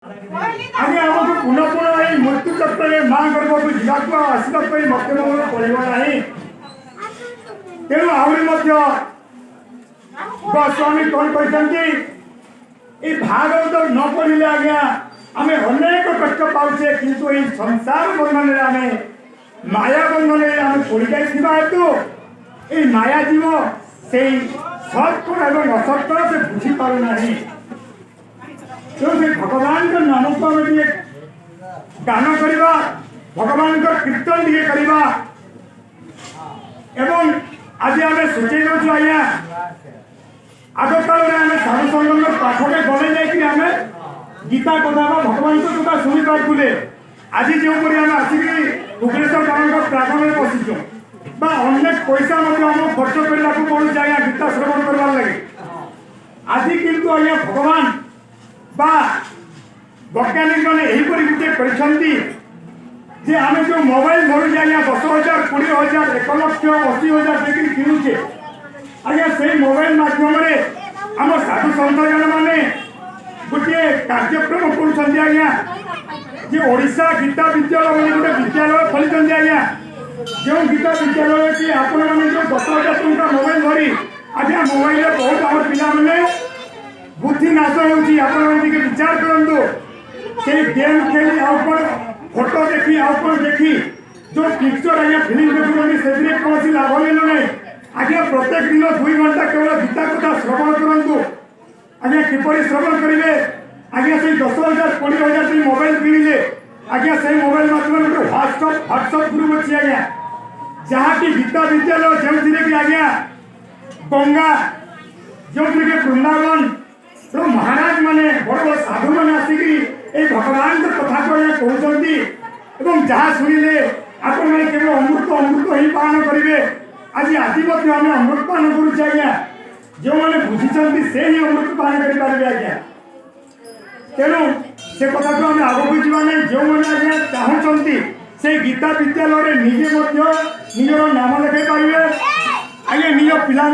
आगे आमको पुनः पुनः ये मृत्यु चक्र मां गर्भ को जीवाक आसवा मत पड़ो ना तेणु आहरी गोस्वामी कौन कहते भागवत न पढ़ले आज्ञा आम अनेक कष्ट पाचे किंतु ये संसार बंधन आम माया बंधन आम पड़ जाइए हेतु ये माया जीव से सत्तर एवं असत्तर से बुझी पारना तो से भगवान का नाम को आम गान करवा भगवान का कीर्तन टे करवा एवं आज आम सूचे जाऊँ आज्ञा आग काल में साधु संगम पाखटे गले जामें गीता कथा भगवान को कथा शुणी पारे आज जो आम आसिक भुवनेश्वर गाँव प्रांगण बसीचु अनेक पैसा आम खर्च करने पड़ू आज्ञा गीता श्रवण करवार लगे आज किंतु आज्ञा भगवान वैज्ञानिक मैंने गोटे जे आम जो मोबाइल धरुचे आज्ञा 10,000 20,000 1,80,000 देकर किणुचे आज्ञा से मोबाइल माध्यम आम साधु सन्त जन मैंने गोटे कार्यक्रम कर आज्ञा जे ओडिशा गीता विद्यालय गोटे विद्यालय खोली आज्ञा जो गीता विद्यालय की आपण मैंने जो 10,000 टଙ୍କା मोबाइल धरी आज्ञा मोबाइल बहुत आम पिला बुद्धि नाश होती विचार करूँ से गेम खेली आउन फोटो देखी आउन देखी जो पिक्चर आज्ञा फिल्म देखुं कौन लाभ मिलू ना आज्ञा प्रत्येक दिन 2 घंटा केवल गीता कथा श्रवण करूँ आज्ञा किपर श्रवण करेंगे आज्ञा से 10,000 20,000 मोबाइल किणिले आज्ञा से मोबाइल माध्यम गोटे व्हाट्सअप ग्रुप अच्छी आज्ञा जहाँकि गीता विद्यालय जो कि आज्ञा गंगा जो वृंदावन तो महाराज माने बड़ बड़ साधु मैंने आसिक भगवान कथा को कहते जहाँ शुणिले आपण मैंने केवल अमृत ही पान करेंगे आज आदि आम अमृत पान करुचे आज्ञा जो मैंने बुझी से ही अमृत पान करेंगे आज्ञा तेणु से कथा को आम आगे जावा ना जो मैंने आज्ञा चाहते से गीता विद्यालय निजे निजर नाम लिखाई पारे आज्ञा निज पिला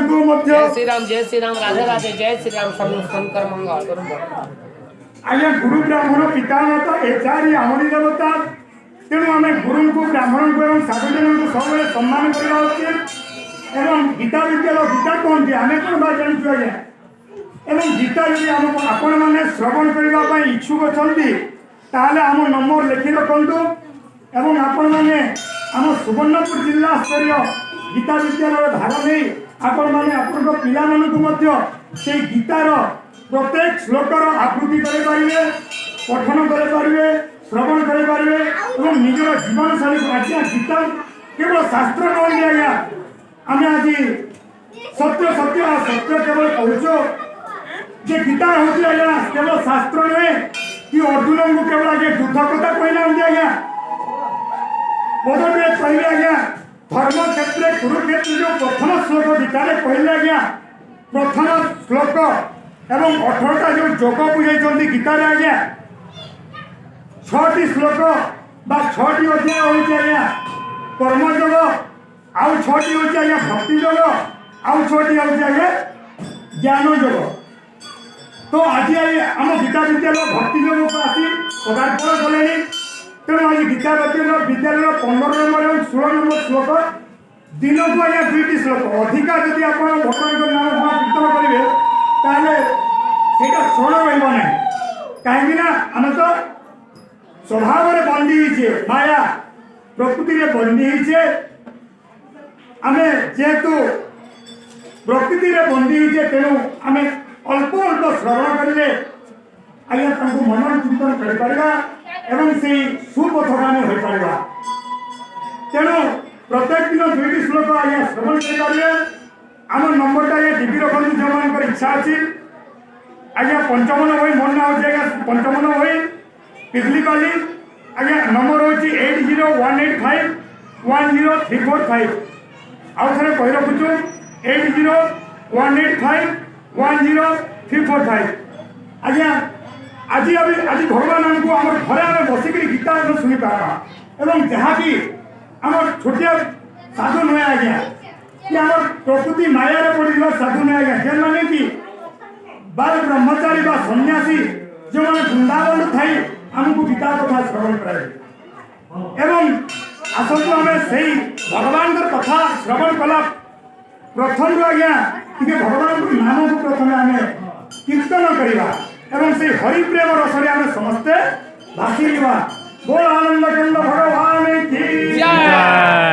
जय श्री राम राधे राधे जय श्री राम शंकर मंगल आज्ञा गुरु ब्राह्मण पिता माता एचारी आमरी देवता तेणु आम गुरु को ब्राह्मण को साधुजन को सब सम्मान करवा उचित एवं गीता विद्यालय गीता कहते आम कौन बात जानू आज्ञा एवं गीता जी आपण मैंने श्रवण करने इच्छुक अच्छा आम नंबर लिखि रखु एवं आपण मैंने आम सुवर्णपुर जिला स्तरीय गीता विद्यालय भाग नहीं आपण मैंने आपण पिला से गीतार प्रत्येक श्लोकर आकृति करें पठन करें श्रवण करें निजर जीवन शैली आज्ञा गीता केवल शास्त्र कहते आज्ञा आम आज सत्य सत्य सत्य केवल कहूँ जे गीता हूँ आज्ञा केवल शास्त्र नुहे कि अर्जुन को केवल आगे युद्ध कथा कहना आज्ञा पदवीय कहले आज्ञा धर्म क्षेत्र कुरुक्षेत्र जो प्रथम श्लोक गीतार कहले आज्ञा प्रथम श्लोक एवं 18टा जो जोग बुझाई गीतार आज्ञा 6टी श्लोक बा 6टी अध्याय होची आज्ञा कर्मयोग आउ 6टी होची आज्ञा भक्ति योग आउ 6टी होची आज्ञा ज्ञान योग तो आज आम गीता विद्यालय भक्ति योग को आसी पदार्पण कले तेणु आज गीता विद्यालय 15 नंबर और 16 नंबर श्लोक दिन को आज्ञा 2टी श्लोक अधिका जदि आप भगवान नाम कीर्तन करेंगे ताहले सेटा क्षण रहा कहीं आम तो स्वभाव में बंदी होचे माया प्रकृति में बंदी होचे आम जेहेतु प्रकृति में बंदी होचे तेणु आम अल्प अल्प श्रवण करेंगे आज्ञा मनन चिंतन कर एवं से सुपथ आम हो पार तेणु प्रत्येक दिन 2टी श्लोक आज्ञा श्रवण करेंगे आम नंबर आज्ञा टीवी रखु जो मान इच्छा अच्छी आज्ञा पंचमन बही मोर ना हो आज्ञा पंचमन बही पिपलीपाली आज्ञा नंबर हूँ 8018510345 आउ थे कही रखुचु 8018510345 आज्ञा आज आज भगवान आमको आम घरे आम बसिक गीता शुणी पारा एवं जहाँ भी आम छोटिया साधु नुहे आज्ञा कि आम प्रकृति माया पड़ा साधु नुहे आज्ञा जे मैंने कि बाल ब्रह्मचारी बा सन्यासी जो मैंने वृंदावन थाई आमको गीता कथा श्रवण कराए एवं आसतु आम से भगवान कथा श्रवण कला प्रथम आज्ञा टे भगवान नाम को प्रथम आम कीर्तन करवा एवं से हरि प्रेम रसरे आम समस्ते भाषी बोल आनंद कंद भगवान की जय।